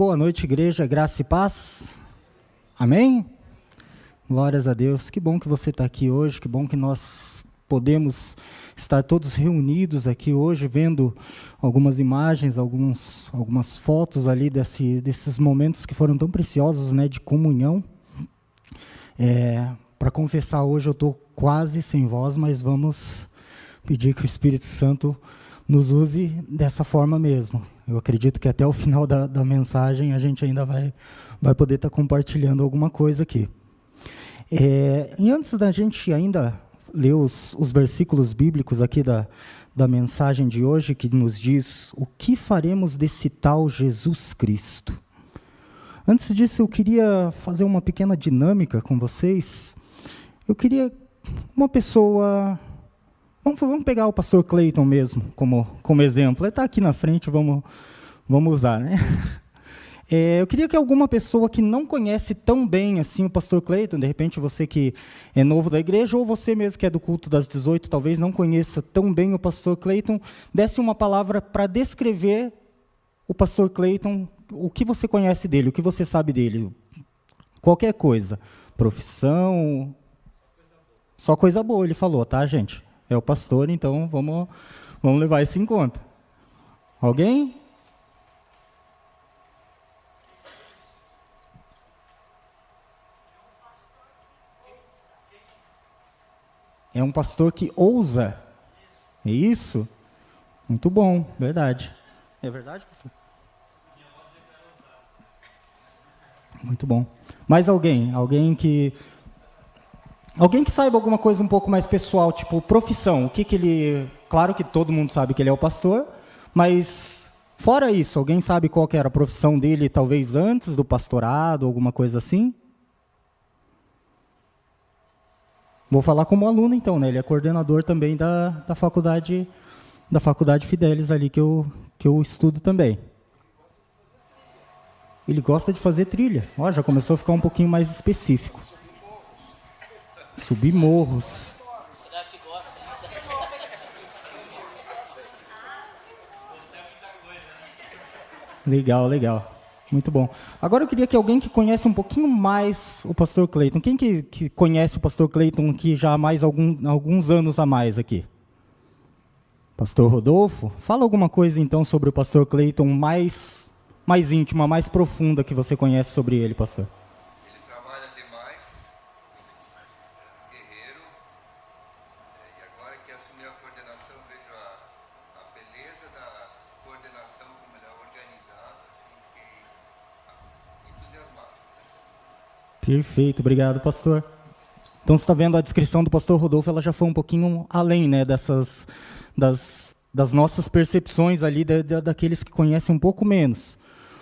Boa noite, igreja, graça e paz. Amém? Glórias a Deus. Que bom que você está aqui hoje, que bom que nós podemos estar todos reunidos aqui hoje, vendo algumas imagens, algumas fotos ali desses momentos que foram tão preciosos, né, de comunhão. Para confessar, hoje eu estou quase sem voz, mas vamos pedir que o Espírito Santo nos use dessa forma mesmo. Eu acredito que até o final da mensagem a gente ainda vai poder estar compartilhando alguma coisa aqui. E antes da gente ainda ler os versículos bíblicos aqui da mensagem de hoje, que nos diz o que faremos desse tal Jesus Cristo. Antes disso, eu queria fazer uma pequena dinâmica com vocês. Eu queria uma pessoa... Vamos pegar o pastor Cleiton mesmo como exemplo. Ele está aqui na frente, vamos usar, né? Eu queria que alguma pessoa que não conhece tão bem assim o pastor Cleiton, de repente você que é novo da igreja, ou você mesmo que é do culto das 18, talvez não conheça tão bem o pastor Cleiton, desse uma palavra para descrever o pastor Cleiton, o que você conhece dele, o que você sabe dele. Qualquer coisa. Profissão... Só coisa boa, ele falou, tá, gente? É o pastor, então vamos levar isso em conta. Alguém? É um pastor que ousa. É isso? Muito bom, verdade. É verdade, pastor? Muito bom. Mais alguém? Alguém que saiba alguma coisa um pouco mais pessoal, tipo profissão, o que ele... Claro que todo mundo sabe que ele é o pastor, mas fora isso, alguém sabe qual que era a profissão dele, talvez antes do pastorado, alguma coisa assim? Vou falar como aluno então, né? Ele é coordenador também da faculdade Fidelis ali, que eu estudo também. Ele gosta de fazer trilha. Ó, já começou a ficar um pouquinho mais específico. Subir morros. Será que gosta ainda? Legal. Muito bom. Agora eu queria que alguém que conhece um pouquinho mais o pastor Cleiton, quem que conhece o pastor Cleiton aqui já há alguns anos a mais aqui? Pastor Rodolfo? Fala alguma coisa então sobre o pastor Cleiton mais íntima, mais profunda que você conhece sobre ele, pastor. Perfeito, obrigado, pastor. Então, você está vendo a descrição do pastor Rodolfo, ela já foi um pouquinho além, né, das nossas percepções ali, daqueles que conhecem um pouco menos.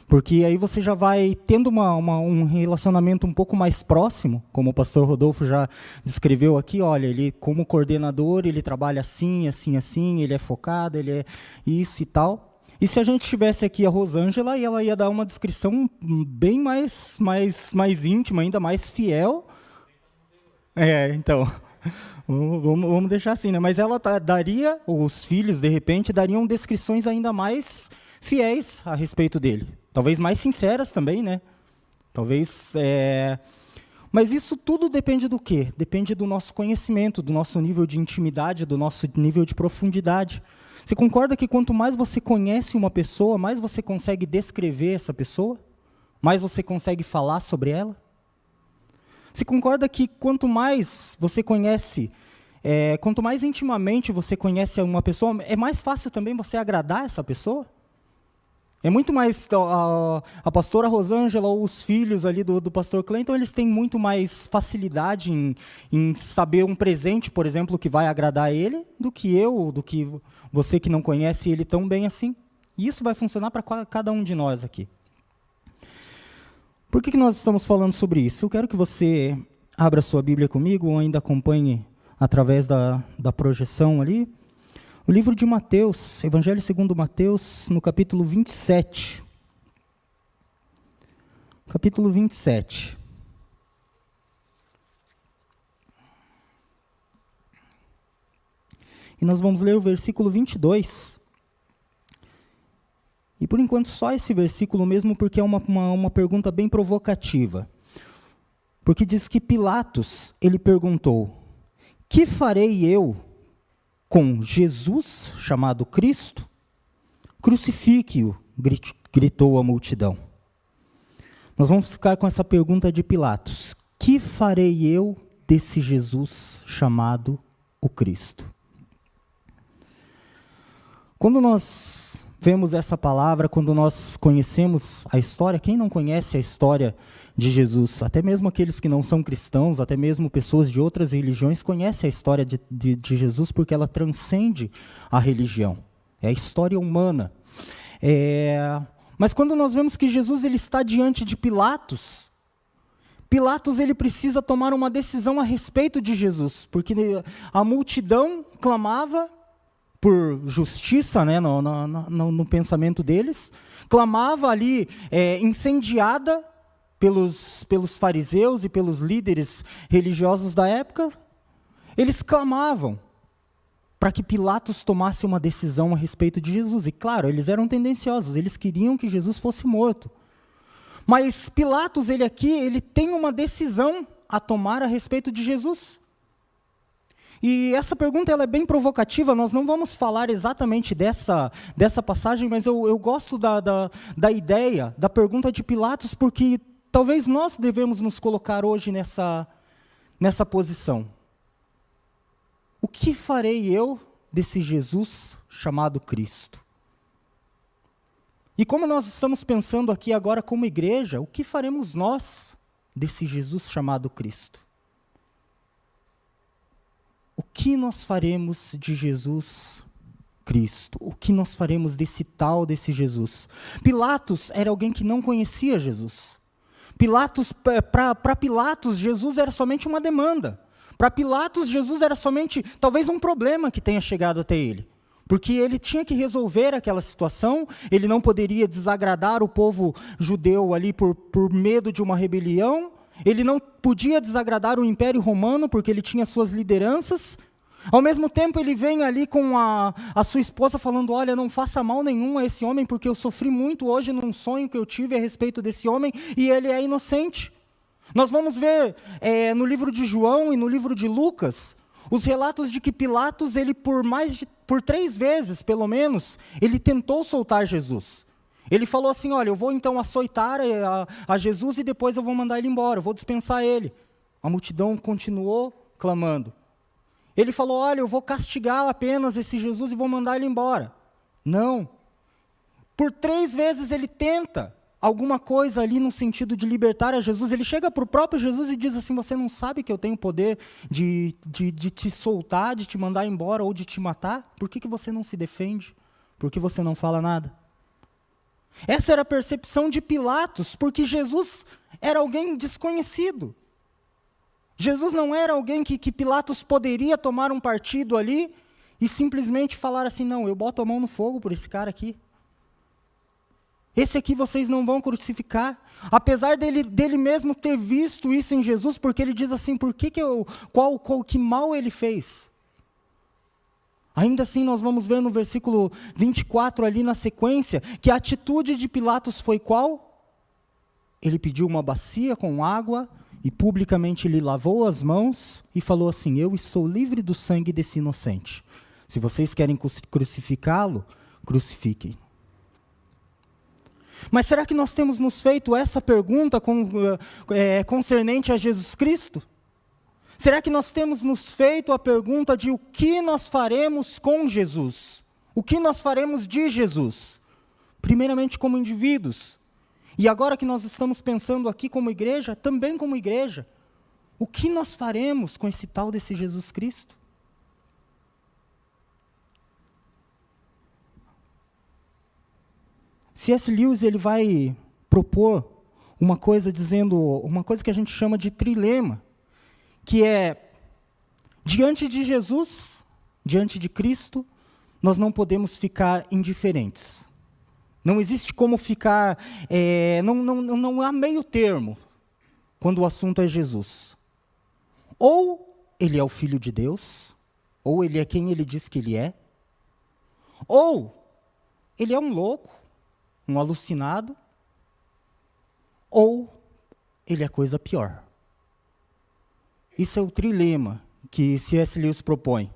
Porque aí você já vai tendo um relacionamento um pouco mais próximo, como o pastor Rodolfo já descreveu aqui, olha, ele como coordenador, ele trabalha assim, assim, assim, ele é focado, ele é isso e tal. E se a gente tivesse aqui a Rosângela, ela ia dar uma descrição bem mais íntima, ainda mais fiel. Então, vamos deixar assim, né? Mas ela daria, os filhos, de repente, dariam descrições ainda mais fiéis a respeito dele. Talvez mais sinceras também, né? Talvez... Mas isso tudo depende do quê? Depende do nosso conhecimento, do nosso nível de intimidade, do nosso nível de profundidade. Você concorda que quanto mais você conhece uma pessoa, mais você consegue descrever essa pessoa? Mais você consegue falar sobre ela? Você concorda que quanto mais você conhece, quanto mais intimamente você conhece uma pessoa, é mais fácil também você agradar essa pessoa? É muito mais... A pastora Rosângela ou os filhos ali do pastor Cleiton, eles têm muito mais facilidade em saber um presente, por exemplo, que vai agradar ele, do que eu, do que você que não conhece ele tão bem assim. E isso vai funcionar para cada um de nós aqui. Por que nós estamos falando sobre isso? Eu quero que você abra sua Bíblia comigo, ou ainda acompanhe através da projeção ali. O livro de Mateus, Evangelho segundo Mateus, no capítulo 27. Capítulo 27. E nós vamos ler o versículo 22. E por enquanto só esse versículo mesmo, porque é uma pergunta bem provocativa. Porque diz que Pilatos, ele perguntou: que farei eu com Jesus, chamado Cristo? Crucifique-o, gritou a multidão. Nós vamos ficar com essa pergunta de Pilatos: que farei eu desse Jesus chamado o Cristo? Quando nós vemos essa palavra, quando nós conhecemos a história, quem não conhece a história de Jesus, até mesmo aqueles que não são cristãos, até mesmo pessoas de outras religiões, conhecem a história de Jesus, porque ela transcende a religião, é a história humana. Mas quando nós vemos que Jesus ele está diante de Pilatos, ele precisa tomar uma decisão a respeito de Jesus, porque a multidão clamava por justiça, né, no pensamento deles, clamava ali, incendiada pelos fariseus e pelos líderes religiosos da época. Eles clamavam para que Pilatos tomasse uma decisão a respeito de Jesus. E claro, eles eram tendenciosos, eles queriam que Jesus fosse morto. Mas Pilatos, ele tem uma decisão a tomar a respeito de Jesus. E essa pergunta ela é bem provocativa, nós não vamos falar exatamente dessa passagem, mas eu gosto da ideia, da pergunta de Pilatos, porque talvez nós devemos nos colocar hoje nessa posição. O que farei eu desse Jesus chamado Cristo? E como nós estamos pensando aqui agora como igreja, o que faremos nós desse Jesus chamado Cristo? O que nós faremos de Jesus Cristo? O que nós faremos desse Jesus? Pilatos era alguém que não conhecia Jesus. Para Pilatos, Jesus era somente uma demanda. Para Pilatos, Jesus era somente, talvez, um problema que tenha chegado até ele. Porque ele tinha que resolver aquela situação, ele não poderia desagradar o povo judeu ali por medo de uma rebelião, ele não podia desagradar o Império Romano, porque ele tinha suas lideranças. Ao mesmo tempo, ele vem ali com a sua esposa falando: olha, não faça mal nenhum a esse homem, porque eu sofri muito hoje num sonho que eu tive a respeito desse homem, e ele é inocente. Nós vamos ver no livro de João e no livro de Lucas, os relatos de que Pilatos, ele por 3 vezes, pelo menos, ele tentou soltar Jesus. Ele falou assim: olha, eu vou então açoitar a Jesus e depois eu vou mandar ele embora, eu vou dispensar ele. A multidão continuou clamando. Ele falou: olha, eu vou castigar apenas esse Jesus e vou mandar ele embora. Não. Por 3 vezes ele tenta alguma coisa ali no sentido de libertar a Jesus. Ele chega para o próprio Jesus e diz assim: você não sabe que eu tenho poder de te soltar, de te mandar embora ou de te matar? Por que você não se defende? Por que você não fala nada? Essa era a percepção de Pilatos, porque Jesus era alguém desconhecido. Jesus não era alguém que Pilatos poderia tomar um partido ali e simplesmente falar assim: não, eu boto a mão no fogo por esse cara aqui. Esse aqui vocês não vão crucificar. Apesar dele mesmo ter visto isso em Jesus, porque ele diz assim: que mal ele fez? Ainda assim, nós vamos ver no versículo 24, ali na sequência, que a atitude de Pilatos foi qual? Ele pediu uma bacia com água e publicamente ele lavou as mãos e falou assim: eu estou livre do sangue desse inocente. Se vocês querem crucificá-lo, crucifiquem. Mas será que nós temos nos feito essa pergunta concernente a Jesus Cristo? Será que nós temos nos feito a pergunta de o que nós faremos com Jesus? O que nós faremos de Jesus? Primeiramente como indivíduos. E agora que nós estamos pensando aqui como igreja, também como igreja, o que nós faremos com esse tal desse Jesus Cristo? C.S. Lewis ele vai propor uma coisa que a gente chama de trilema, que é: diante de Jesus, diante de Cristo, nós não podemos ficar indiferentes. Não existe como ficar, não há meio termo quando o assunto é Jesus. Ou ele é o Filho de Deus, ou ele é quem ele diz que ele é, ou ele é um louco, um alucinado, ou ele é coisa pior. Isso é o trilema que C.S. Lewis propõe.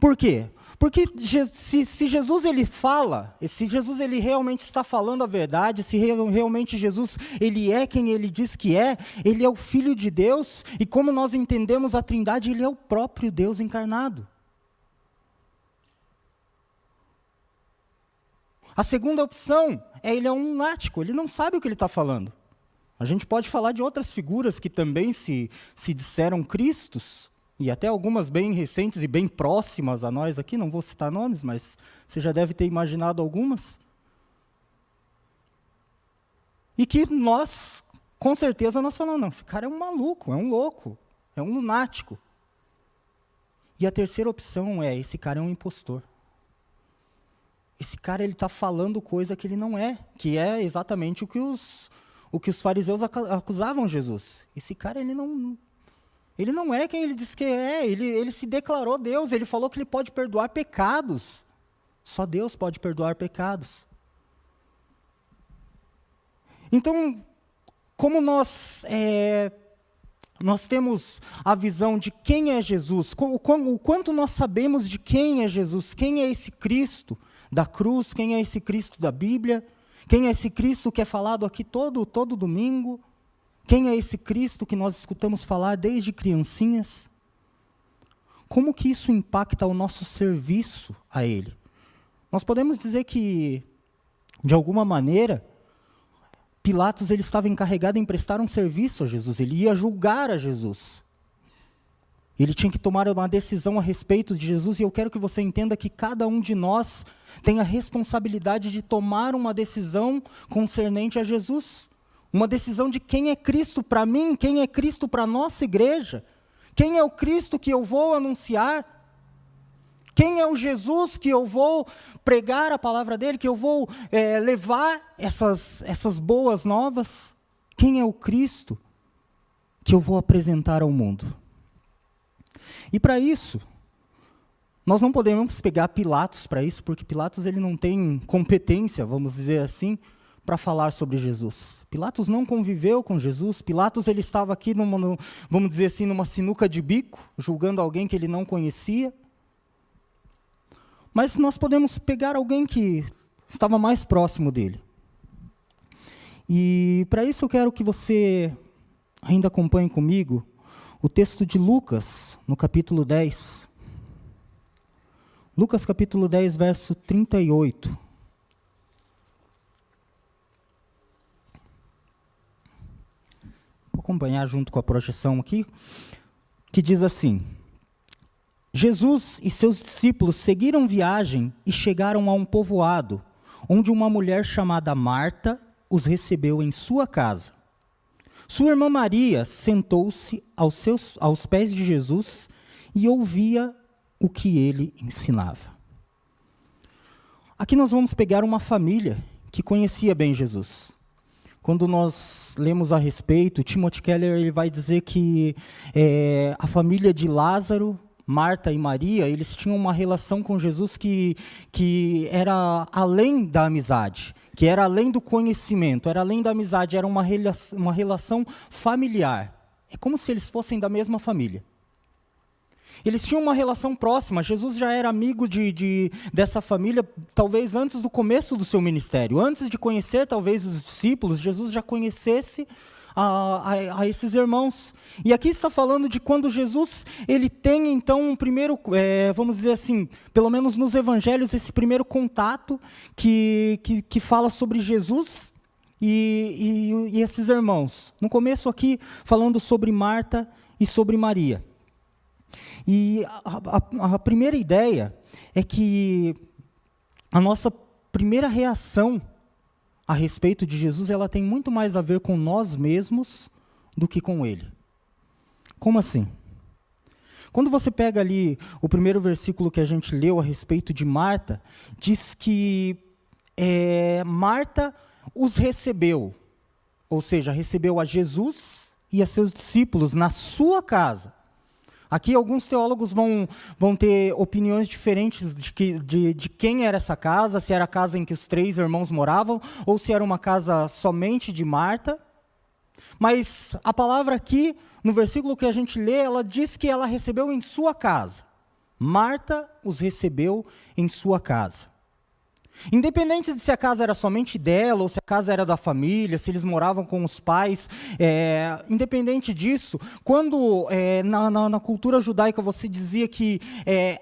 Por quê? Porque se Jesus ele fala, se Jesus ele realmente está falando a verdade, se realmente Jesus ele é quem ele diz que é, ele é o Filho de Deus, e como nós entendemos a Trindade, ele é o próprio Deus encarnado. A segunda opção é ele é um lunático, ele não sabe o que ele está falando. A gente pode falar de outras figuras que também se disseram Cristos, e até algumas bem recentes e bem próximas a nós aqui, não vou citar nomes, mas você já deve ter imaginado algumas. E que nós, com certeza, nós falamos, não, esse cara é um maluco, é um louco, é um lunático. E a terceira opção é, esse cara é um impostor. Esse cara ele está falando coisa que ele não é, que é exatamente o que os fariseus acusavam Jesus. Esse cara ele não é quem ele diz que é, ele se declarou Deus, ele falou que ele pode perdoar pecados. Só Deus pode perdoar pecados. Então, como nós temos a visão de quem é Jesus, o quanto nós sabemos de quem é Jesus, quem é esse Cristo da cruz, quem é esse Cristo da Bíblia, quem é esse Cristo que é falado aqui todo domingo, quem é esse Cristo que nós escutamos falar desde criancinhas, como que isso impacta o nosso serviço a Ele? Nós podemos dizer que, de alguma maneira, Pilatos ele estava encarregado em prestar um serviço a Jesus, ele ia julgar a Jesus. Ele tinha que tomar uma decisão a respeito de Jesus, e eu quero que você entenda que cada um de nós tem a responsabilidade de tomar uma decisão concernente a Jesus. Uma decisão de quem é Cristo para mim, quem é Cristo para a nossa igreja, quem é o Cristo que eu vou anunciar, quem é o Jesus que eu vou pregar a palavra dele, que eu vou levar essas boas novas, quem é o Cristo que eu vou apresentar ao mundo. E para isso, nós não podemos pegar Pilatos para isso, porque Pilatos ele não tem competência, vamos dizer assim, para falar sobre Jesus. Pilatos não conviveu com Jesus, Pilatos ele estava aqui, vamos dizer assim, numa sinuca de bico, julgando alguém que ele não conhecia. Mas nós podemos pegar alguém que estava mais próximo dele. E para isso eu quero que você ainda acompanhe comigo o texto de Lucas, no capítulo 10. Lucas capítulo 10, verso 38. Vou acompanhar junto com a projeção aqui, que diz assim: Jesus e seus discípulos seguiram viagem e chegaram a um povoado, onde uma mulher chamada Marta os recebeu em sua casa. Sua irmã Maria sentou-se aos pés de Jesus e ouvia o que ele ensinava. Aqui nós vamos pegar uma família que conhecia bem Jesus. Quando nós lemos a respeito, Timothy Keller ele vai dizer que a família de Lázaro, Marta e Maria, eles tinham uma relação com Jesus que era além da amizade, que era além do conhecimento, era além da amizade, era uma relação familiar. É como se eles fossem da mesma família. Eles tinham uma relação próxima, Jesus já era amigo dessa família, talvez antes do começo do seu ministério. Antes de conhecer, talvez, os discípulos, Jesus já conhecesse a esses irmãos. E aqui está falando de quando Jesus, ele tem então um primeiro, vamos dizer assim, pelo menos nos evangelhos, esse primeiro contato que fala sobre Jesus e esses irmãos. No começo aqui, falando sobre Marta e sobre Maria. E a primeira ideia é que a nossa primeira reação a respeito de Jesus, ela tem muito mais a ver com nós mesmos do que com Ele. Como assim? Quando você pega ali o primeiro versículo que a gente leu a respeito de Marta, diz que Marta os recebeu, ou seja, recebeu a Jesus e a seus discípulos na sua casa. Aqui alguns teólogos vão ter opiniões diferentes de quem era essa casa, se era a casa em que os 3 irmãos moravam, ou se era uma casa somente de Marta. Mas a palavra aqui, no versículo que a gente lê, ela diz que ela recebeu em sua casa. Marta os recebeu em sua casa. Independente de se a casa era somente dela, ou se a casa era da família, se eles moravam com os pais, independente disso, quando na cultura judaica você dizia que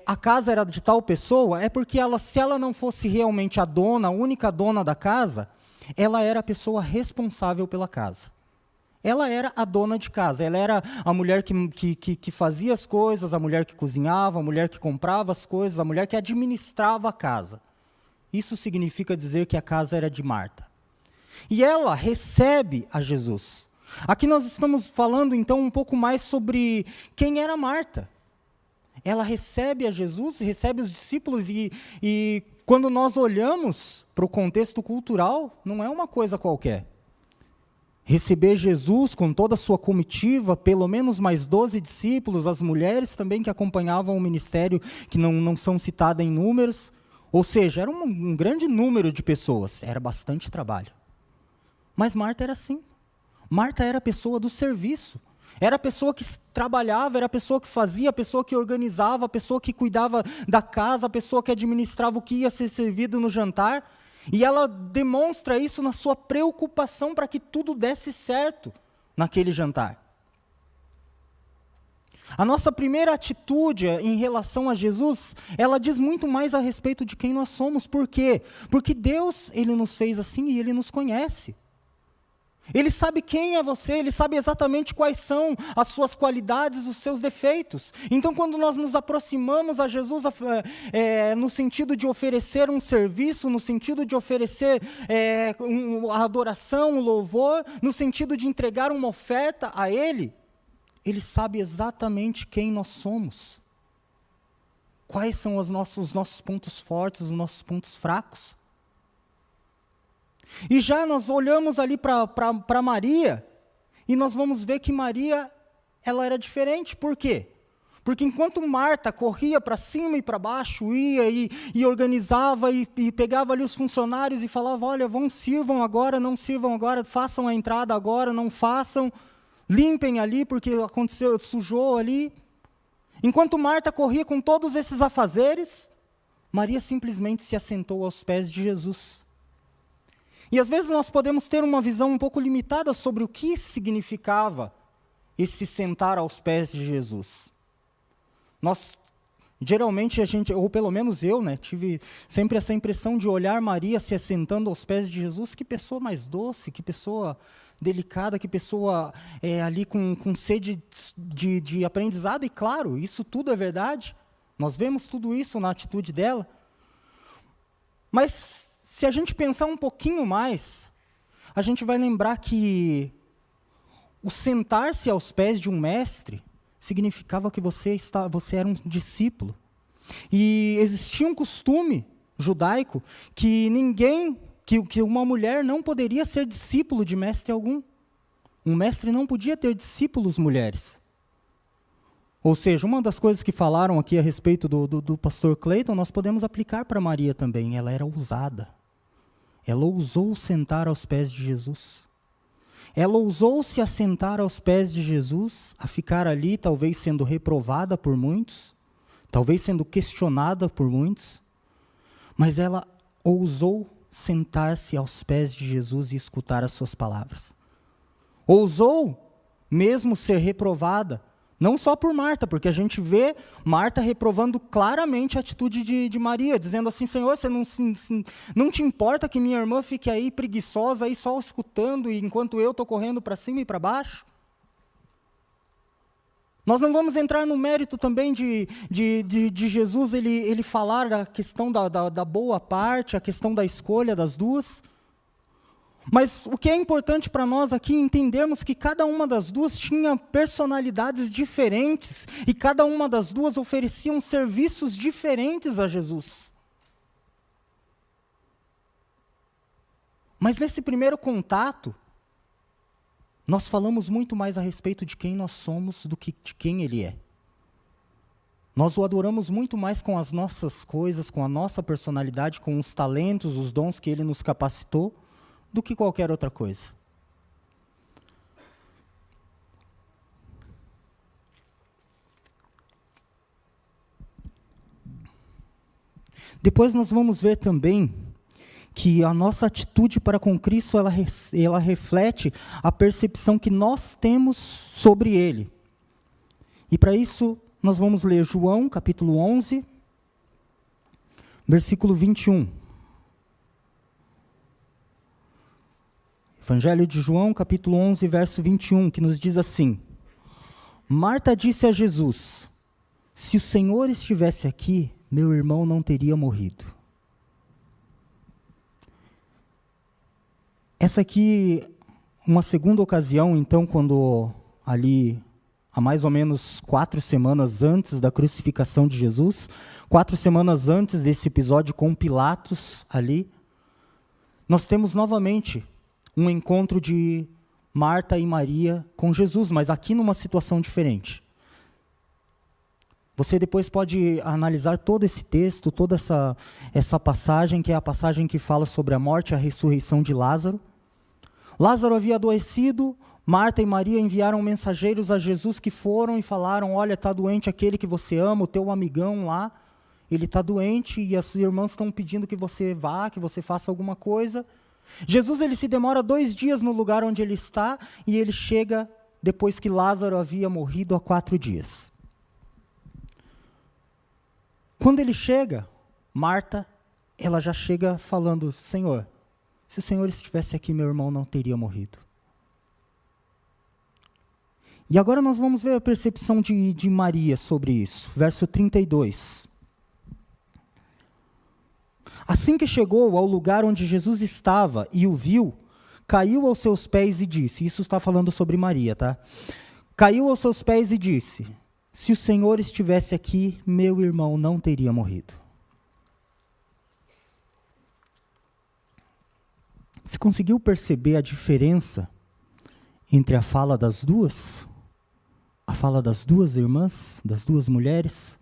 a casa era de tal pessoa, é porque se ela não fosse realmente a dona, a única dona da casa, ela era a pessoa responsável pela casa. Ela era a dona de casa, ela era a mulher que fazia as coisas, a mulher que cozinhava, a mulher que comprava as coisas, a mulher que administrava a casa. Isso significa dizer que a casa era de Marta. E ela recebe a Jesus. Aqui nós estamos falando, então, um pouco mais sobre quem era Marta. Ela recebe a Jesus, recebe os discípulos, e quando nós olhamos para o contexto cultural, não é uma coisa qualquer. Receber Jesus com toda a sua comitiva, pelo menos mais 12 discípulos, as mulheres também que acompanhavam o ministério, que não são citadas em números. Ou seja, era um grande número de pessoas, era bastante trabalho. Mas Marta era assim. Marta era a pessoa do serviço. Era a pessoa que trabalhava, era a pessoa que fazia, a pessoa que organizava, a pessoa que cuidava da casa, a pessoa que administrava o que ia ser servido no jantar. E ela demonstra isso na sua preocupação para que tudo desse certo naquele jantar. A nossa primeira atitude em relação a Jesus, ela diz muito mais a respeito de quem nós somos. Por quê? Porque Deus, Ele nos fez assim e Ele nos conhece. Ele sabe quem é você, Ele sabe exatamente quais são as suas qualidades, os seus defeitos. Então, quando nós nos aproximamos a Jesus no sentido de oferecer um serviço, no sentido de oferecer a adoração, o louvor, no sentido de entregar uma oferta a Ele, Ele sabe exatamente quem nós somos. Quais são os nossos pontos fortes, os nossos pontos fracos. E já nós olhamos ali para Maria, e nós vamos ver que Maria, ela era diferente. Por quê? Porque enquanto Marta corria para cima e para baixo, ia e organizava e pegava ali os funcionários e falava, olha, sirvam agora, não sirvam agora, façam a entrada agora, não façam, limpem ali porque aconteceu, sujou ali. Enquanto Marta corria com todos esses afazeres, Maria simplesmente se assentou aos pés de Jesus. E às vezes nós podemos ter uma visão um pouco limitada sobre o que significava esse sentar aos pés de Jesus. Geralmente a gente, ou pelo menos eu, tive sempre essa impressão de olhar Maria se assentando aos pés de Jesus, que pessoa mais doce, que pessoa delicada, que pessoa ali com sede de aprendizado, e claro, isso tudo é verdade, nós vemos tudo isso na atitude dela, mas se a gente pensar um pouquinho mais, a gente vai lembrar que o sentar-se aos pés de um mestre significava que você era um discípulo. E existia um costume judaico que que uma mulher não poderia ser discípulo de mestre algum. Um mestre não podia ter discípulos mulheres. Ou seja, uma das coisas que falaram aqui a respeito do pastor Clayton, nós podemos aplicar para Maria também. Ela era ousada. Ela ousou sentar aos pés de Jesus. Ela ousou se assentar aos pés de Jesus, a ficar ali, talvez sendo reprovada por muitos, talvez sendo questionada por muitos, mas ela ousou sentar-se aos pés de Jesus e escutar as suas palavras. Ousou mesmo ser reprovada, não só por Marta, porque a gente vê Marta reprovando claramente a atitude de Maria, dizendo assim, Senhor, você não te importa que minha irmã fique aí preguiçosa, aí só escutando, enquanto eu estou correndo para cima e para baixo? Nós não vamos entrar no mérito também de Jesus, ele falar a questão da boa parte, a questão da escolha das duas. Mas o que é importante para nós aqui é entendermos que cada uma das duas tinha personalidades diferentes e cada uma das duas ofereciam serviços diferentes a Jesus. Mas nesse primeiro contato, nós falamos muito mais a respeito de quem nós somos do que de quem Ele é. Nós o adoramos muito mais com as nossas coisas, com a nossa personalidade, com os talentos, os dons que Ele nos capacitou, do que qualquer outra coisa. Depois nós vamos ver também que a nossa atitude para com Cristo, ela reflete a percepção que nós temos sobre Ele. E para isso, nós vamos ler João, capítulo 11, versículo 21. Evangelho de João, capítulo 11, verso 21, que nos diz assim: Marta disse a Jesus: se o Senhor estivesse aqui, meu irmão não teria morrido. Essa aqui, uma segunda ocasião, então, quando ali, há mais ou menos 4 semanas antes da crucificação de Jesus, 4 semanas antes desse episódio com Pilatos ali, nós temos novamente um encontro de Marta e Maria com Jesus, mas aqui numa situação diferente. Você depois pode analisar todo esse texto, toda essa passagem, que é a passagem que fala sobre a morte e a ressurreição de Lázaro. Lázaro havia adoecido, Marta e Maria enviaram mensageiros a Jesus que foram e falaram: olha, está doente aquele que você ama, o teu amigão lá, ele está doente e as irmãs estão pedindo que você vá, que você faça alguma coisa. Jesus, ele se demora 2 dias no lugar onde ele está e ele chega depois que Lázaro havia morrido há 4 dias. Quando ele chega, Marta, ela já chega falando: Senhor, se o Senhor estivesse aqui, meu irmão não teria morrido. E agora nós vamos ver a percepção de Maria sobre isso. Verso 32. Assim que chegou ao lugar onde Jesus estava e o viu, caiu aos seus pés e disse, isso está falando sobre Maria, tá? Caiu aos seus pés e disse: se o Senhor estivesse aqui, meu irmão não teria morrido. Você conseguiu perceber a diferença entre a fala das duas? A fala das duas irmãs, das duas mulheres?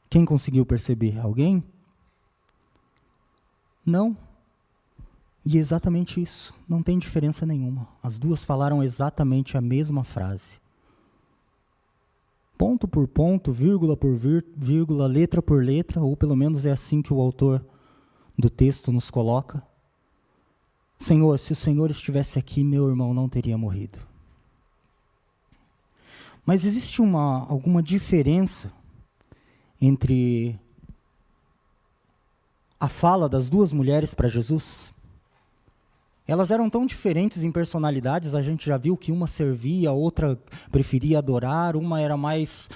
Quem conseguiu perceber? Alguém? Não. E é exatamente isso. Não tem diferença nenhuma. As duas falaram exatamente a mesma frase. Ponto por ponto, vírgula por vírgula, letra por letra, ou pelo menos é assim que o autor do texto nos coloca. Senhor, se o Senhor estivesse aqui, meu irmão não teria morrido. Mas existe alguma diferença entre a fala das duas mulheres para Jesus? Elas eram tão diferentes em personalidades, a gente já viu que uma servia, a outra preferia adorar, uma era mais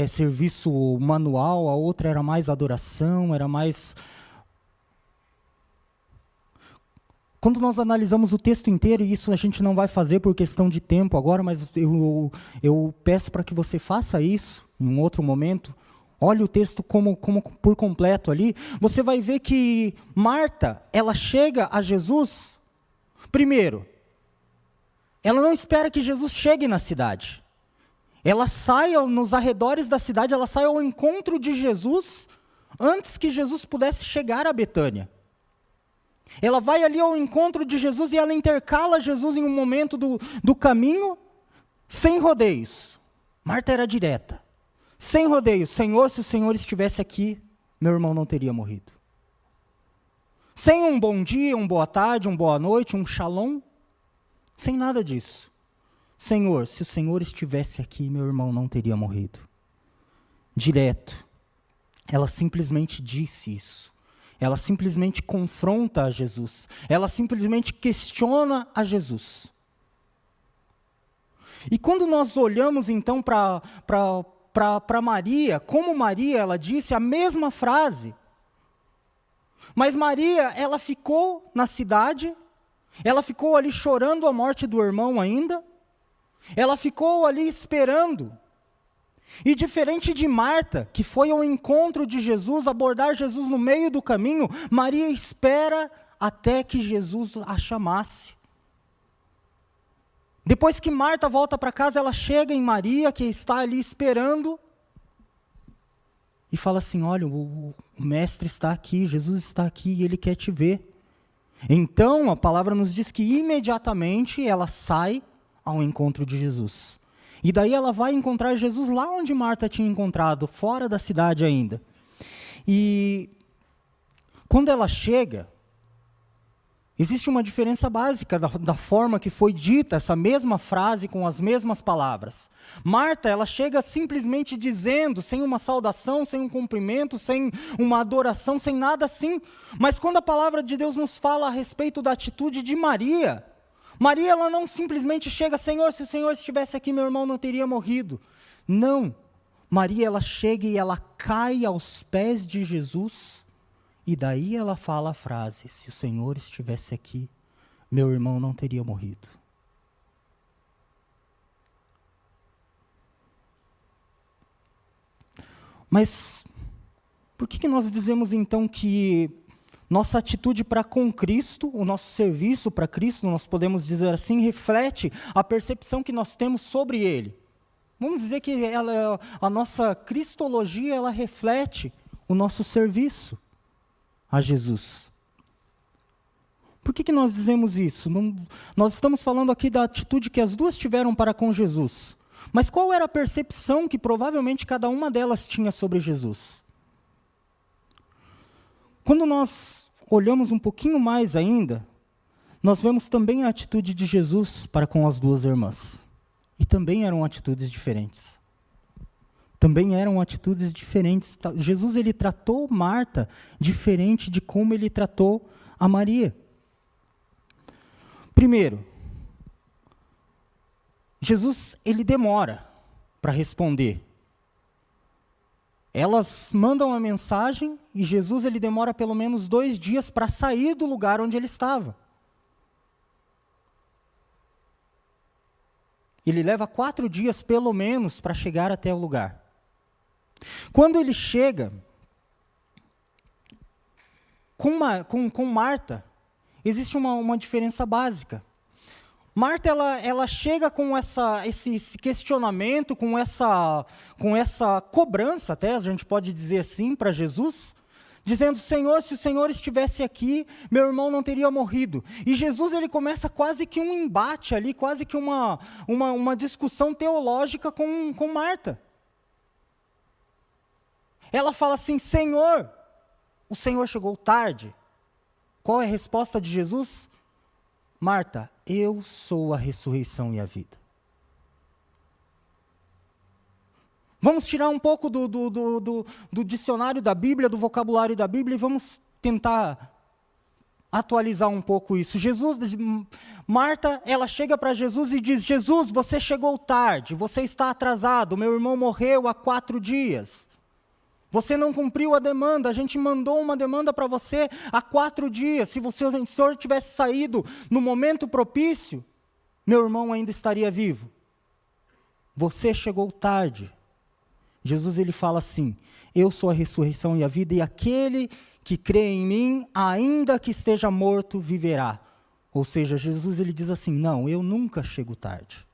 serviço manual, a outra era mais adoração, era mais... Quando nós analisamos o texto inteiro, e isso a gente não vai fazer por questão de tempo agora, mas eu peço para que você faça isso em um outro momento. Olhe o texto como por completo ali. Você vai ver que Marta, ela chega a Jesus, primeiro, ela não espera que Jesus chegue na cidade. Ela sai nos arredores da cidade, ela sai ao encontro de Jesus, antes que Jesus pudesse chegar a Betânia. Ela vai ali ao encontro de Jesus e ela intercala Jesus em um momento do caminho, sem rodeios. Marta era direta. Sem rodeios. Senhor, se o Senhor estivesse aqui, meu irmão não teria morrido. Sem um bom dia, uma boa tarde, uma boa noite, um shalom. Sem nada disso. Senhor, se o Senhor estivesse aqui, meu irmão não teria morrido. Direto. Ela simplesmente disse isso. Ela simplesmente confronta a Jesus. Ela simplesmente questiona a Jesus. E quando nós olhamos então para Maria, como Maria, ela disse a mesma frase. Mas Maria, ela ficou na cidade, ela ficou ali chorando a morte do irmão ainda, ela ficou ali esperando. E diferente de Marta, que foi ao encontro de Jesus, abordar Jesus no meio do caminho, Maria espera até que Jesus a chamasse. Depois que Marta volta para casa, ela chega em Maria, que está ali esperando, e fala assim: olha, o mestre está aqui, Jesus está aqui e ele quer te ver. Então, a palavra nos diz que imediatamente ela sai ao encontro de Jesus. E daí ela vai encontrar Jesus lá onde Marta tinha encontrado, fora da cidade ainda. E quando ela chega, existe uma diferença básica da forma que foi dita essa mesma frase com as mesmas palavras. Marta, ela chega simplesmente dizendo, sem uma saudação, sem um cumprimento, sem uma adoração, sem nada assim. Mas quando a palavra de Deus nos fala a respeito da atitude de Maria, Maria, ela não simplesmente chega: Senhor, se o Senhor estivesse aqui, meu irmão não teria morrido. Não. Maria, ela chega e ela cai aos pés de Jesus. E daí ela fala a frase: se o Senhor estivesse aqui, meu irmão não teria morrido. Mas por que nós dizemos então que nossa atitude para com Cristo, o nosso serviço para Cristo, nós podemos dizer assim, reflete a percepção que nós temos sobre Ele? Vamos dizer que a nossa cristologia, ela reflete o nosso serviço a Jesus. Por que nós dizemos isso? Nós estamos falando aqui da atitude que as duas tiveram para com Jesus. Mas qual era a percepção que provavelmente cada uma delas tinha sobre Jesus? Quando nós olhamos um pouquinho mais ainda, nós vemos também a atitude de Jesus para com as duas irmãs. E também eram atitudes diferentes. Também eram atitudes diferentes. Jesus, ele tratou Marta diferente de como ele tratou a Maria. Primeiro, Jesus, ele demora para responder. Elas mandam a mensagem e Jesus, ele demora pelo menos 2 dias para sair do lugar onde ele estava. Ele leva 4 dias pelo menos para chegar até o lugar. Quando ele chega com Marta, existe uma diferença básica. Marta, ela chega com esse questionamento, com essa cobrança, até a gente pode dizer assim, para Jesus, dizendo: Senhor, se o Senhor estivesse aqui, meu irmão não teria morrido. E Jesus, ele começa quase que um embate ali, quase que uma discussão teológica com Marta. Ela fala assim: Senhor, o Senhor chegou tarde. Qual é a resposta de Jesus? Marta, eu sou a ressurreição e a vida. Vamos tirar um pouco do dicionário da Bíblia, do vocabulário da Bíblia, e vamos tentar atualizar um pouco isso. Marta, ela chega para Jesus e diz: Jesus, você chegou tarde, você está atrasado, meu irmão morreu há 4 dias. Você não cumpriu a demanda, a gente mandou uma demanda para você há 4 dias. Se o Senhor tivesse saído no momento propício, meu irmão ainda estaria vivo. Você chegou tarde. Jesus, ele fala assim: eu sou a ressurreição e a vida, e aquele que crê em mim, ainda que esteja morto, viverá. Ou seja, Jesus, ele diz assim: não, eu nunca chego tarde.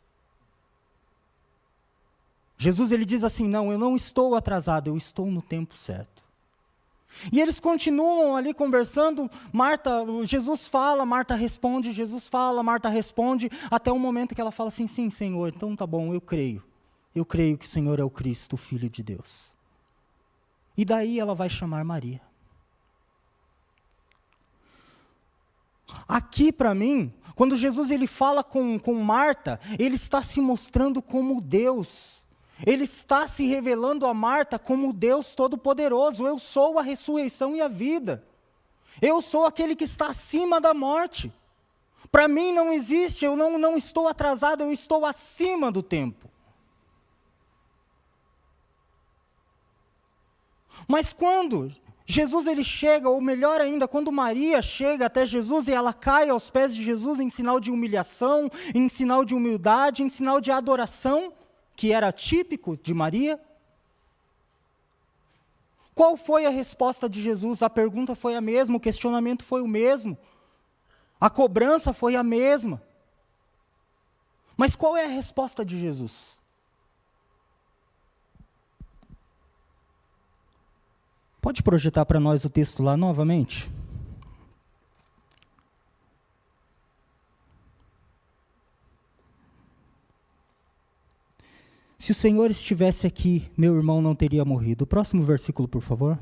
Jesus, ele diz assim: não, eu não estou atrasado, eu estou no tempo certo. E eles continuam ali conversando, Jesus fala, Marta responde, Jesus fala, Marta responde, até o momento que ela fala assim: sim, Senhor, então tá bom, eu creio que o Senhor é o Cristo, o Filho de Deus. E daí ela vai chamar Maria. Aqui para mim, quando Jesus ele fala com Marta, ele está se mostrando como Deus. Ele está se revelando a Marta como Deus Todo-Poderoso. Eu sou a ressurreição e a vida. Eu sou aquele que está acima da morte. Para mim não existe, eu não estou atrasado, eu estou acima do tempo. Mas quando Jesus ele chega, ou melhor ainda, quando Maria chega até Jesus e ela cai aos pés de Jesus em sinal de humilhação, em sinal de humildade, em sinal de adoração, que era típico de Maria, qual foi a resposta de Jesus? A pergunta foi a mesma, o questionamento foi o mesmo, a cobrança foi a mesma. Mas qual é a resposta de Jesus? Pode projetar para nós o texto lá novamente? Se o Senhor estivesse aqui, meu irmão não teria morrido. O próximo versículo, por favor.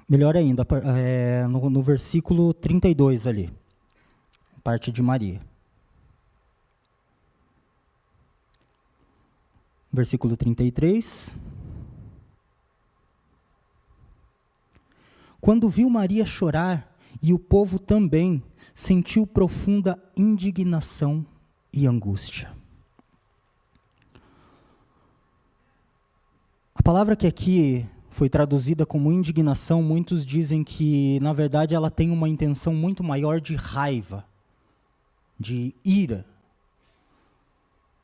Melhor ainda, no versículo 32 ali, parte de Maria. Versículo 33. Quando viu Maria chorar, e o povo também, sentiu profunda indignação e angústia. A palavra que aqui foi traduzida como indignação, muitos dizem que, na verdade, ela tem uma intenção muito maior de raiva, de ira.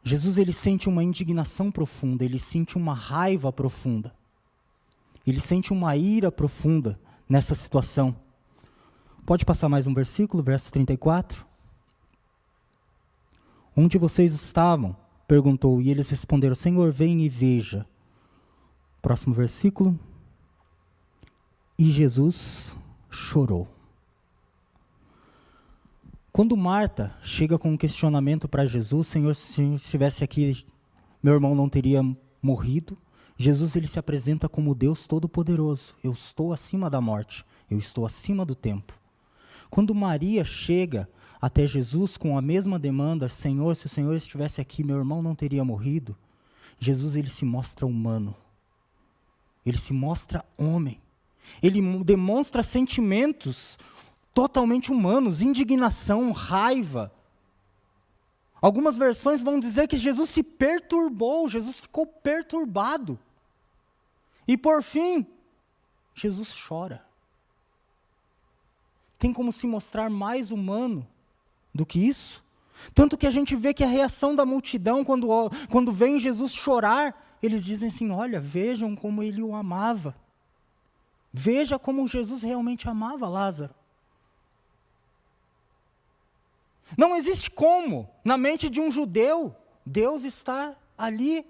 Jesus, ele sente uma indignação profunda, ele sente uma raiva profunda. Ele sente uma ira profunda nessa situação. Pode passar mais um versículo, verso 34? Onde vocês estavam? Perguntou, e eles responderam, Senhor, vem e veja. Próximo versículo. E Jesus chorou. Quando Marta chega com um questionamento para Jesus, Senhor, se estivesse aqui, meu irmão não teria morrido. Jesus, ele se apresenta como Deus Todo-Poderoso. Eu estou acima da morte, eu estou acima do tempo. Quando Maria chega até Jesus com a mesma demanda, Senhor, se o Senhor estivesse aqui, meu irmão não teria morrido. Jesus, ele se mostra humano. Ele se mostra homem. Ele demonstra sentimentos totalmente humanos, indignação, raiva. Algumas versões vão dizer que Jesus se perturbou, Jesus ficou perturbado. E por fim, Jesus chora. Tem como se mostrar mais humano do que isso? Tanto que a gente vê que a reação da multidão, quando vem Jesus chorar, eles dizem assim, olha, vejam como ele o amava. Veja como Jesus realmente amava Lázaro. Não existe como, na mente de um judeu, Deus está ali,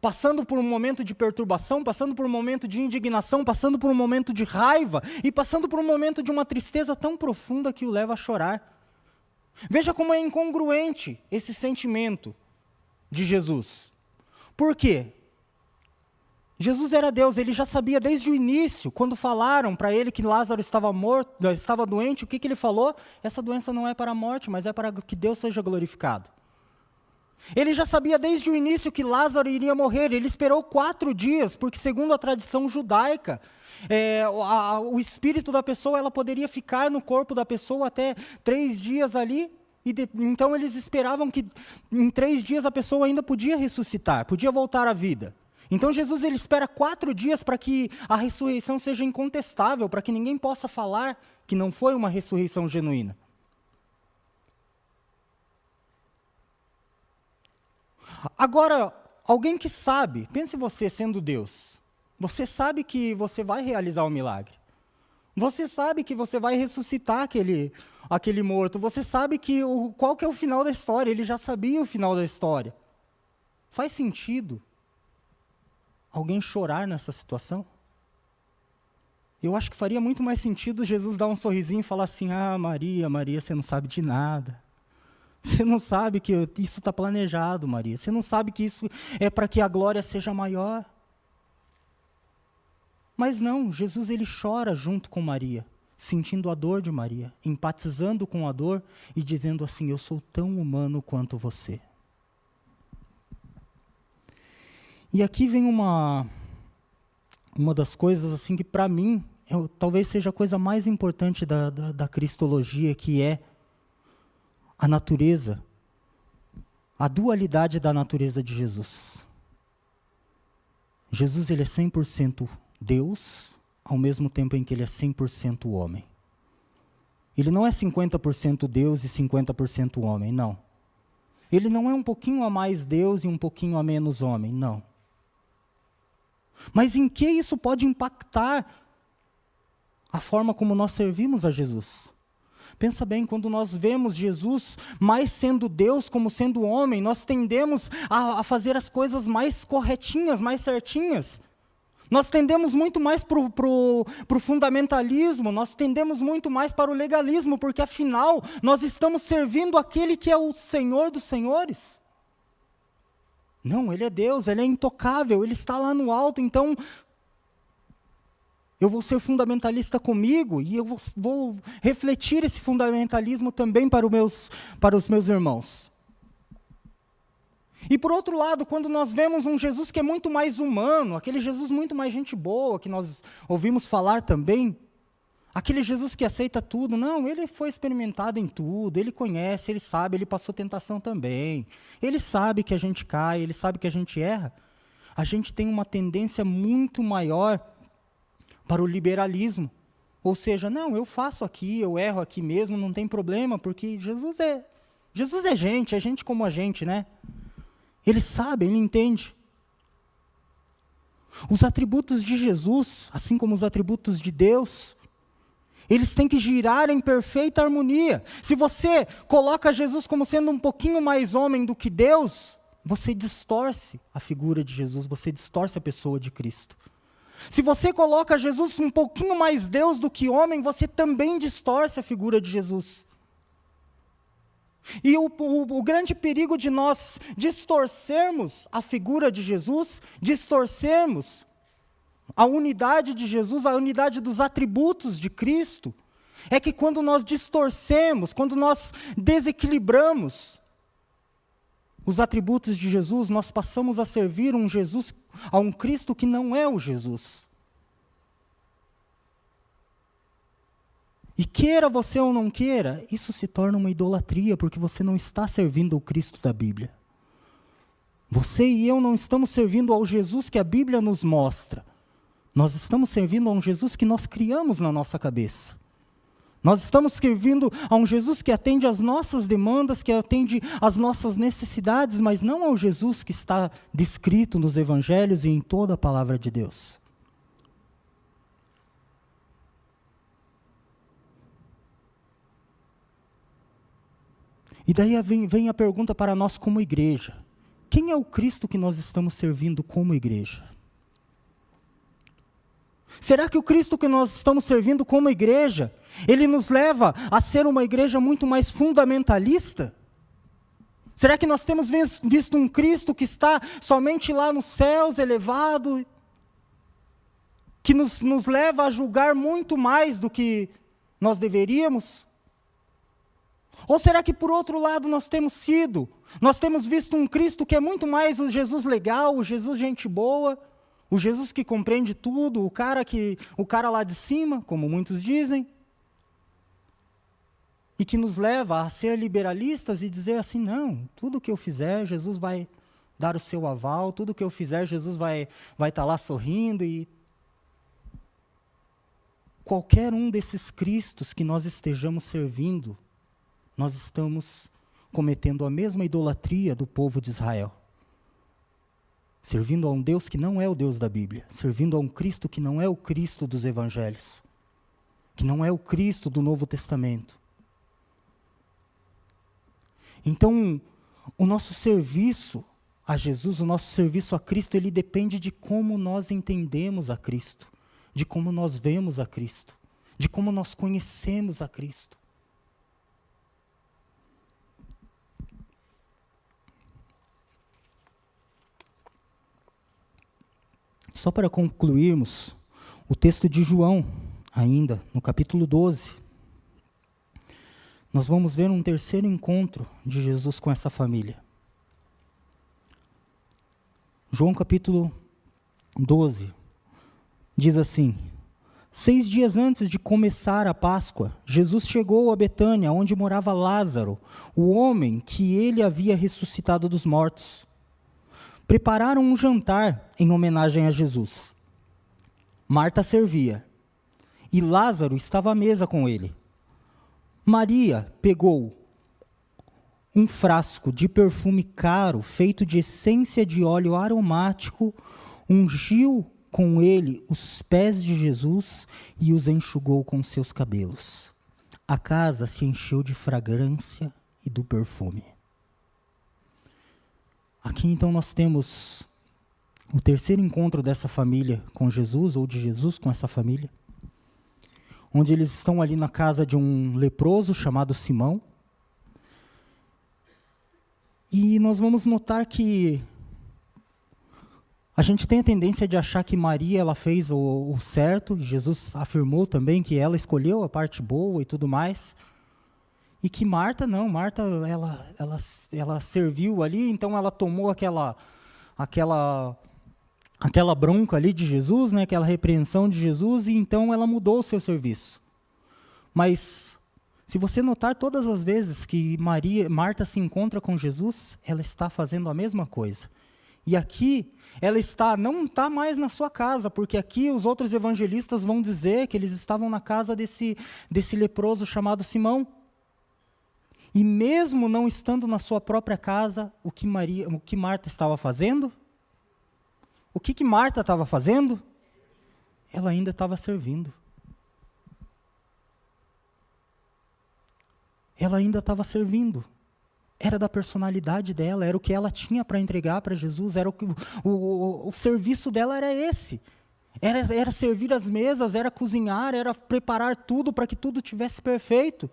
passando por um momento de perturbação, passando por um momento de indignação, passando por um momento de raiva, e passando por um momento de uma tristeza tão profunda que o leva a chorar. Veja como é incongruente esse sentimento de Jesus. Por quê? Jesus era Deus, ele já sabia desde o início, quando falaram para ele que Lázaro estava morto, estava doente, o que ele falou? Essa doença não é para a morte, mas é para que Deus seja glorificado. Ele já sabia desde o início que Lázaro iria morrer, ele esperou 4 dias, porque segundo a tradição judaica, o espírito da pessoa ela poderia ficar no corpo da pessoa até 3 dias ali, então eles esperavam que em 3 dias a pessoa ainda podia ressuscitar, podia voltar à vida. Então Jesus ele espera 4 dias para que a ressurreição seja incontestável, para que ninguém possa falar que não foi uma ressurreição genuína. Agora, alguém que sabe, pense você sendo Deus, você sabe que você vai realizar o milagre. Você sabe que você vai ressuscitar aquele morto. Você sabe qual que é o final da história. Ele já sabia o final da história. Faz sentido alguém chorar nessa situação? Eu acho que faria muito mais sentido Jesus dar um sorrisinho e falar assim, Maria, você não sabe de nada. Você não sabe que isso está planejado, Maria. Você não sabe que isso é para que a glória seja maior. Mas não, Jesus ele chora junto com Maria, sentindo a dor de Maria, empatizando com a dor e dizendo assim, eu sou tão humano quanto você. E aqui vem uma das coisas assim que para mim, talvez seja a coisa mais importante da cristologia, que é a natureza, a dualidade da natureza de Jesus. Jesus ele é 100% Deus, ao mesmo tempo em que ele é 100% homem. Ele não é 50% Deus e 50% homem, não. Ele não é um pouquinho a mais Deus e um pouquinho a menos homem, não. Mas em que isso pode impactar a forma como nós servimos a Jesus? Pensa bem, quando nós vemos Jesus mais sendo Deus como sendo homem, nós tendemos a fazer as coisas mais corretinhas, mais certinhas. Nós tendemos muito mais para o fundamentalismo, nós tendemos muito mais para o legalismo, porque afinal nós estamos servindo aquele que é o Senhor dos senhores. Não, Ele é Deus, Ele é intocável, Ele está lá no alto, então eu vou ser fundamentalista comigo e eu vou refletir esse fundamentalismo também para os meus irmãos. E por outro lado, quando nós vemos um Jesus que é muito mais humano, aquele Jesus muito mais gente boa, que nós ouvimos falar também, aquele Jesus que aceita tudo, não, ele foi experimentado em tudo, ele conhece, ele sabe, ele passou tentação também, ele sabe que a gente cai, ele sabe que a gente erra. A gente tem uma tendência muito maior para o liberalismo, ou seja, não, eu faço aqui, eu erro aqui mesmo, não tem problema, porque Jesus é gente como a gente, né? Ele sabe, ele entende. Os atributos de Jesus, assim como os atributos de Deus, eles têm que girar em perfeita harmonia. Se você coloca Jesus como sendo um pouquinho mais homem do que Deus, você distorce a figura de Jesus, você distorce a pessoa de Cristo. Se você coloca Jesus um pouquinho mais Deus do que homem, você também distorce a figura de Jesus. E o grande perigo de nós distorcermos a figura de Jesus, distorcermos a unidade de Jesus, a unidade dos atributos de Cristo, é que quando nós distorcemos, quando nós desequilibramos os atributos de Jesus, nós passamos a servir a um Cristo que não é o Jesus. E queira você ou não queira, isso se torna uma idolatria, porque você não está servindo o Cristo da Bíblia. Você e eu não estamos servindo ao Jesus que a Bíblia nos mostra. Nós estamos servindo a um Jesus que nós criamos na nossa cabeça. Nós estamos servindo a um Jesus que atende às nossas demandas, que atende às nossas necessidades, mas não ao Jesus que está descrito nos Evangelhos e em toda a palavra de Deus. E daí vem a pergunta para nós como igreja. Quem é o Cristo que nós estamos servindo como igreja? Será que o Cristo que nós estamos servindo como igreja, ele nos leva a ser uma igreja muito mais fundamentalista? Será que nós temos visto um Cristo que está somente lá nos céus, elevado, que nos leva a julgar muito mais do que nós deveríamos? Ou será que por outro lado nós temos visto um Cristo que é muito mais o Jesus legal, o Jesus gente boa, o Jesus que compreende tudo, o cara lá de cima, como muitos dizem, e que nos leva a ser liberalistas e dizer assim, não, tudo que eu fizer, Jesus vai dar o seu aval, tudo que eu fizer, Jesus vai estar lá sorrindo. E qualquer um desses Cristos que nós estejamos servindo, nós estamos cometendo a mesma idolatria do povo de Israel. Servindo a um Deus que não é o Deus da Bíblia, servindo a um Cristo que não é o Cristo dos Evangelhos, que não é o Cristo do Novo Testamento. Então, o nosso serviço a Jesus, o nosso serviço a Cristo, ele depende de como nós entendemos a Cristo, de como nós vemos a Cristo, de como nós conhecemos a Cristo. Só para concluirmos, o texto de João, ainda, no capítulo 12, nós vamos ver um terceiro encontro de Jesus com essa família. João capítulo 12, diz assim: 6 dias antes de começar a Páscoa, Jesus chegou a Betânia, onde morava Lázaro, o homem que ele havia ressuscitado dos mortos. Prepararam um jantar em homenagem a Jesus. Marta servia, e Lázaro estava à mesa com ele. Maria pegou um frasco de perfume caro, feito de essência de óleo aromático, ungiu com ele os pés de Jesus e os enxugou com seus cabelos. a casa se encheu de fragrância e do perfume. Aqui então nós temos o terceiro encontro dessa família com Jesus, ou de Jesus com essa família, onde eles estão ali na casa de um leproso chamado Simão. E nós vamos notar que a gente tem a tendência de achar que Maria ela fez o certo, Jesus afirmou também que ela escolheu a parte boa e tudo mais, e que Marta não, Marta ela serviu ali, então ela tomou aquela bronca ali de Jesus, né, aquela repreensão de Jesus, e então ela mudou o seu serviço. Mas se você notar, todas as vezes que Marta se encontra com Jesus, ela está fazendo a mesma coisa. E aqui, ela não está mais na sua casa, porque aqui os outros evangelistas vão dizer que eles estavam na casa desse leproso chamado Simão. E mesmo não estando na sua própria casa, o que Marta estava fazendo? O que Marta estava fazendo? Ela ainda estava servindo. Ela ainda estava servindo. Era da personalidade dela, era o que ela tinha para entregar para Jesus, era o serviço dela era esse. Era servir as mesas, era cozinhar, era preparar tudo para que tudo tivesse perfeito.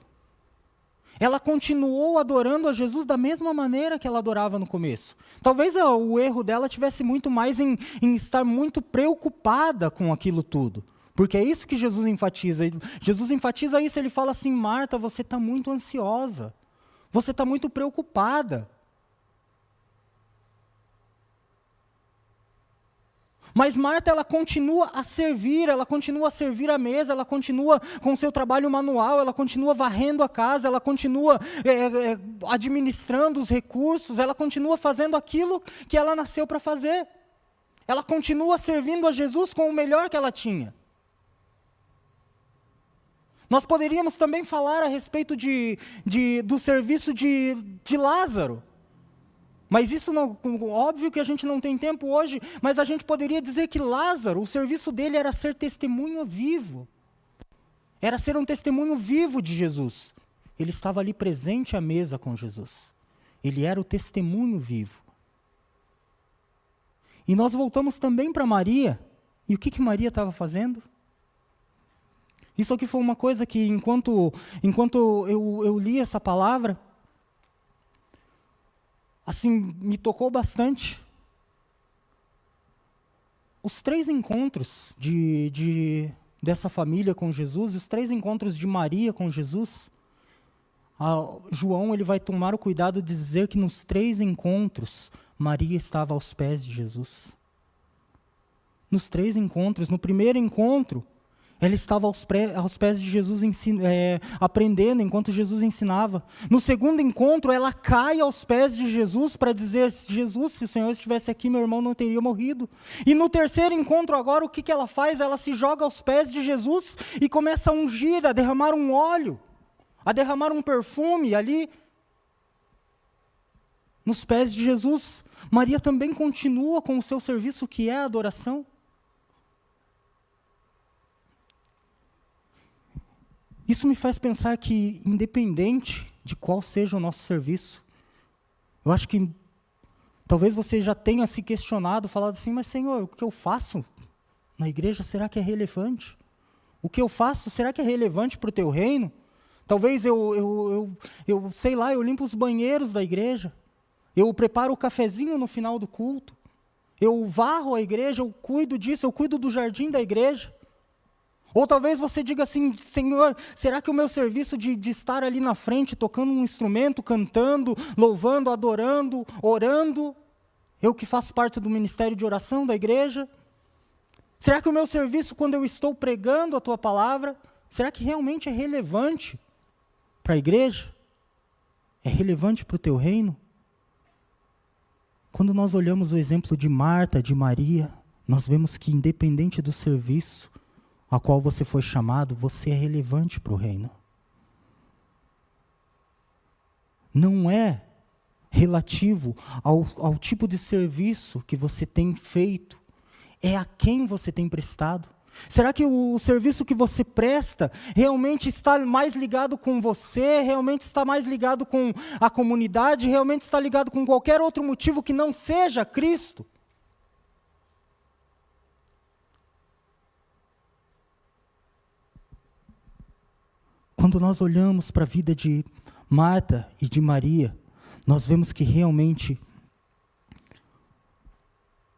Ela continuou adorando a Jesus da mesma maneira que ela adorava no começo. Talvez o erro dela tivesse muito mais em estar muito preocupada com aquilo tudo. Porque é isso que Jesus enfatiza. Jesus enfatiza isso, ele fala assim: Marta, você está muito ansiosa. Você está muito preocupada. Mas Marta, ela continua a servir a mesa, ela continua com o seu trabalho manual, ela continua varrendo a casa, ela continua administrando os recursos, ela continua fazendo aquilo que ela nasceu para fazer. Ela continua servindo a Jesus com o melhor que ela tinha. Nós poderíamos também falar a respeito do serviço de Lázaro. Mas isso, não, óbvio que a gente não tem tempo hoje, mas a gente poderia dizer que Lázaro, o serviço dele era ser testemunho vivo. Era ser um testemunho vivo de Jesus. Ele estava ali presente à mesa com Jesus. Ele era o testemunho vivo. E nós voltamos também para Maria. E o que Maria estava fazendo? Isso aqui foi uma coisa que, enquanto eu li essa palavra, assim, me tocou bastante. Os 3 encontros dessa família com Jesus, os 3 encontros de Maria com Jesus, João ele vai tomar o cuidado de dizer que nos 3 encontros, Maria estava aos pés de Jesus. Nos 3 encontros, no primeiro encontro, ela estava aos pés de Jesus aprendendo enquanto Jesus ensinava. No segundo encontro, ela cai aos pés de Jesus para dizer: Jesus, se o Senhor estivesse aqui, meu irmão não teria morrido. E no terceiro encontro agora, o que ela faz? Ela se joga aos pés de Jesus e começa a ungir, a derramar um óleo, a derramar um perfume ali nos pés de Jesus. Maria também continua com o seu serviço, que é a adoração. Isso me faz pensar que, independente de qual seja o nosso serviço, eu acho que talvez você já tenha se questionado, falado assim: mas Senhor, o que eu faço na igreja, será que é relevante? O que eu faço, será que é relevante para o teu reino? Talvez eu sei lá, eu limpo os banheiros da igreja, eu preparo o cafezinho no final do culto, eu varro a igreja, eu cuido disso, eu cuido do jardim da igreja. Ou talvez você diga assim: Senhor, será que o meu serviço de estar ali na frente, tocando um instrumento, cantando, louvando, adorando, orando, eu que faço parte do ministério de oração da igreja, será que o meu serviço, quando eu estou pregando a tua palavra, será que realmente é relevante para a igreja? É relevante para o teu reino? Quando nós olhamos o exemplo de Marta, de Maria, nós vemos que, independente do serviço a qual você foi chamado, você é relevante para o reino. Não é relativo ao tipo de serviço que você tem feito, é a quem você tem prestado. Será que o serviço que você presta realmente está mais ligado com você, realmente está mais ligado com a comunidade, realmente está ligado com qualquer outro motivo que não seja Cristo? Quando nós olhamos para a vida de Marta e de Maria, nós vemos que realmente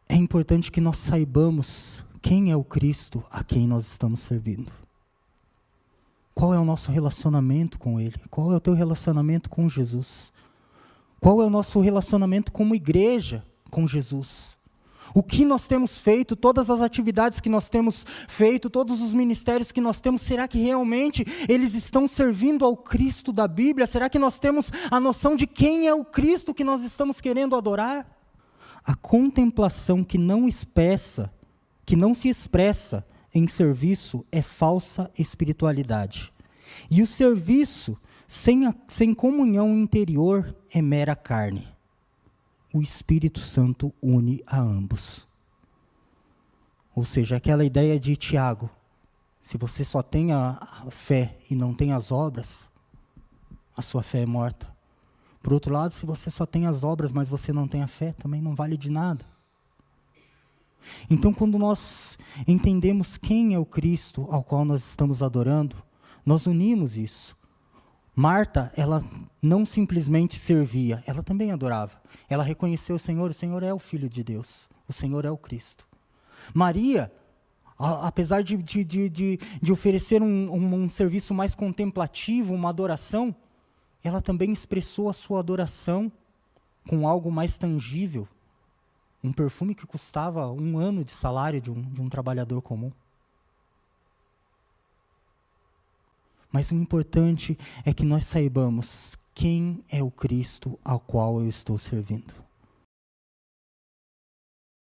é importante que nós saibamos quem é o Cristo a quem nós estamos servindo. Qual é o nosso relacionamento com Ele? Qual é o teu relacionamento com Jesus? Qual é o nosso relacionamento como igreja com Jesus? O que nós temos feito, todas as atividades que nós temos feito, todos os ministérios que nós temos, será que realmente eles estão servindo ao Cristo da Bíblia? Será que nós temos a noção de quem é o Cristo que nós estamos querendo adorar? A contemplação que não se expressa em serviço é falsa espiritualidade. E o serviço sem comunhão interior é mera carne. O Espírito Santo une a ambos. Ou seja, aquela ideia de Tiago, se você só tem a fé e não tem as obras, a sua fé é morta. Por outro lado, se você só tem as obras, mas você não tem a fé, também não vale de nada. Então, quando nós entendemos quem é o Cristo ao qual nós estamos adorando, nós unimos isso. Marta, ela não simplesmente servia, ela também adorava. Ela reconheceu o Senhor é o Filho de Deus, o Senhor é o Cristo. Maria, apesar de oferecer um serviço mais contemplativo, uma adoração, ela também expressou a sua adoração com algo mais tangível, um perfume que custava 1 ano de salário de um trabalhador comum. Mas o importante é que nós saibamos quem é o Cristo ao qual eu estou servindo.